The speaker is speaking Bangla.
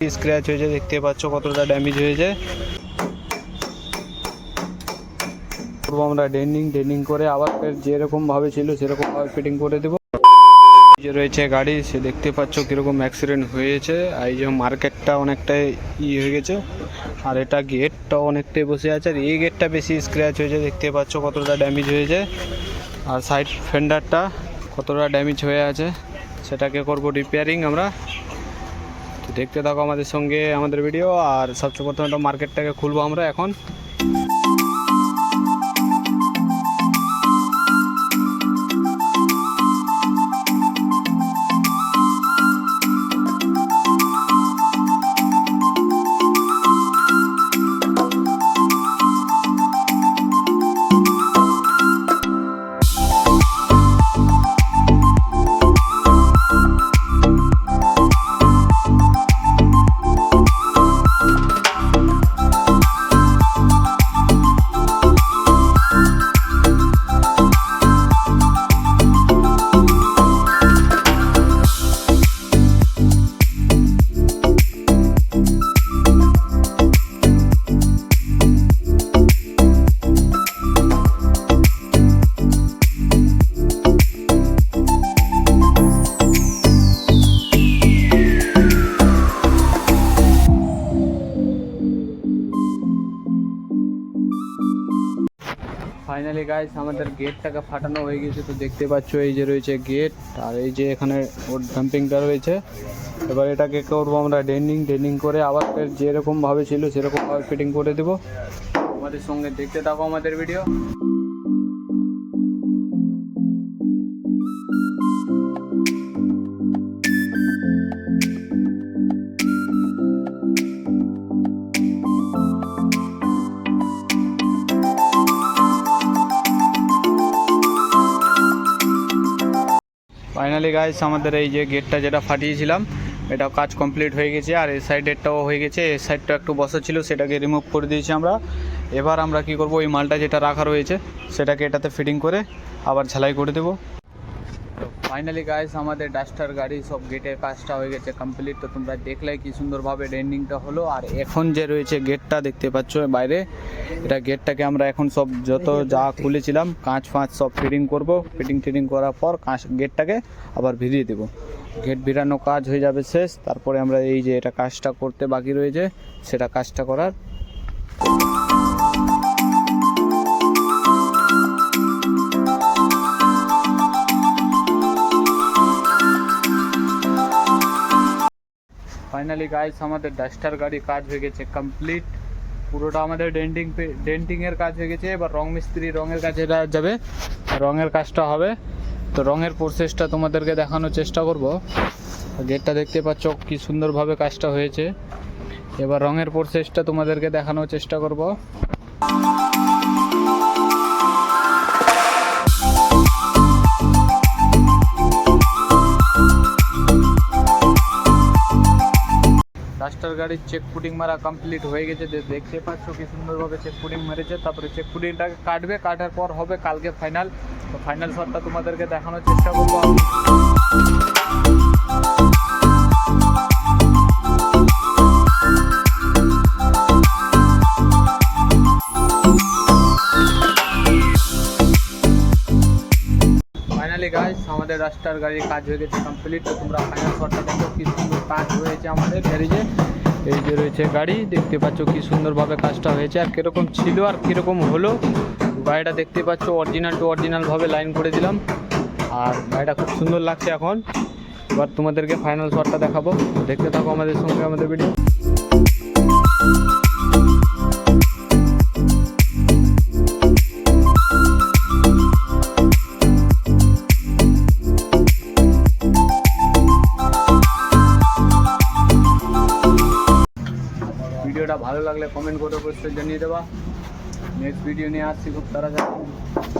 স্ক্র্যাচ হয়েছে, দেখতে পাচ্ছ কতটা ড্যামেজ হয়েছে। আমরা ডেন্ডিং করে আবার যেরকম ভাবে ছিল সেরকম ভাবে ফিটিং করে দেবো। যে রয়েছে গাড়ি, সে দেখতে পাচ্ছ কিরকম অ্যাক্সিডেন্ট হয়েছে। এই যে মার্কেটটা অনেকটাই হয়ে গেছে, আর এটা গেটটা অনেকটাই বসে আছে, আর এই গেটটা বেশি স্ক্র্যাচ হয়েছে, দেখতে পাচ্ছ কতটা ড্যামেজ হয়েছে। আর সাইড ফেন্ডারটা কতটা ড্যামেজ হয়ে আছে, সেটাকে করব রিপেয়ারিং আমরা। তো দেখতে থাকো আমাদের সঙ্গে আমাদের ভিডিও। আর সবচেয়ে প্রথমে তো মার্কেটটাকে খুলবো আমরা এখন। ফাইনালি গাইস আমাদের গেটটাকে ফাটানো হয়ে গেছে। তো দেখতে পাচ্ছ এই যে রয়েছে গেট, আর এই যে এখানে ওর ডাম্পিংটা রয়েছে। এবার এটাকে করবো আমরা ডেন্ডিং করে আবার যেরকম ভাবে ছিল সেরকম ভাবে ফিটিং করে দেবো। আমাদের সঙ্গে দেখতে থাকো আমাদের ভিডিও। ফাইনালি গাইস আমাদের এই যে গেটটা যেটা ফাটিয়েছিলাম, এটা কাজ কমপ্লিট হয়ে গেছে। আর এই সাইডেরটাও হয়ে গেছে, এই সাইডটা একটু বসা ছিল, সেটাকে রিমুভ করে দিয়েছি আমরা। এবার আমরা কি করব, ওই মালটা যেটা রাখা রয়েছে সেটাকে এটাতে ফিটিং করে আবার ঝালাই করে দেবো। তো ফাইনালি গাইস আমাদের ডাস্টার গাড়ি সব গেটের কাজটা হয়ে গেছে কমপ্লিট। তো তোমরা দেখলে কি সুন্দরভাবে ডেন্ডিংটা হলো। আর এখন যে রয়েছে গেটটা দেখতে পাচ্ছ বাইরে, এটা গেটটাকে আমরা এখন সব যত যা খুলেছিলাম কাঁচ ফাঁচ সব ফিটিং করব। ফিটিং করার পর গেটটাকে আবার ভিড়িয়ে দেবো। গেট ভিড়ানো কাজ হয়ে যাবে শেষ, তারপরে আমরা এই যে এটা কাজটা করতে বাকি রয়েছে সেটা কাজটা করার। ফাইনালি গাইস আমাদের ডাস্টার গাড়ি কাজ হয়ে গেছে কমপ্লিট। পুরোটা আমাদের ডেন্টিংয়ের কাজ হয়ে গেছে। এবার রং মিস্ত্রি রঙের কাছে যাবে, রঙের কাজটা হবে। তো রঙের প্রসেসটা তোমাদেরকে দেখানোর চেষ্টা করব। গেটটা দেখতে পাচ্ছ কি সুন্দরভাবে কাজটা হয়েছে। এবার রঙের প্রসেসটা তোমাদেরকে দেখানোর চেষ্টা করব। ডাস্টার গাড়ির চেক পুটিং মারা কমপ্লিট হয়ে গেছে। দেখতে পাচ্ছ কি সুন্দরভাবে চেক পুটিং মেরেছে। তারপরে চেক পুটিংটাকে কাটবে, কাটার পর হবে কালকে ফাইনাল। তো ফাইনাল শটটা তোমাদেরকে দেখানোর চেষ্টা করবো আমি। ফাইনালি গাইস আমাদের ডাস্টার গাড়ির কাজ হয়ে গেছে কমপ্লিট। তো তোমরা ফাইনাল শটটা দেখো কি সুন্দর কাজ হয়েছে আমাদের গ্যারেজে। এই যে রয়েছে গাড়ি, দেখতে পাচ্ছ কি সুন্দরভাবে কাজটা হয়েছে। আর কীরকম ছিল আর কীরকম হলো, গাড়িটা দেখতে পাচ্ছ অরিজিনাল টু অরিজিনালভাবে লাইন করে দিলাম। আর গাড়িটা খুব সুন্দর লাগছে এখন। এবার তোমাদেরকে ফাইনাল শটটা দেখাবো, দেখতে থাকো আমাদের সঙ্গে আমাদের ভিডিও। ভিডিওটা ভালো লাগলে কমেন্ট করে অবশ্যই জানিয়ে দেবা। নেক্সট ভিডিও নিয়ে আসছি খুব তাড়াতাড়ি।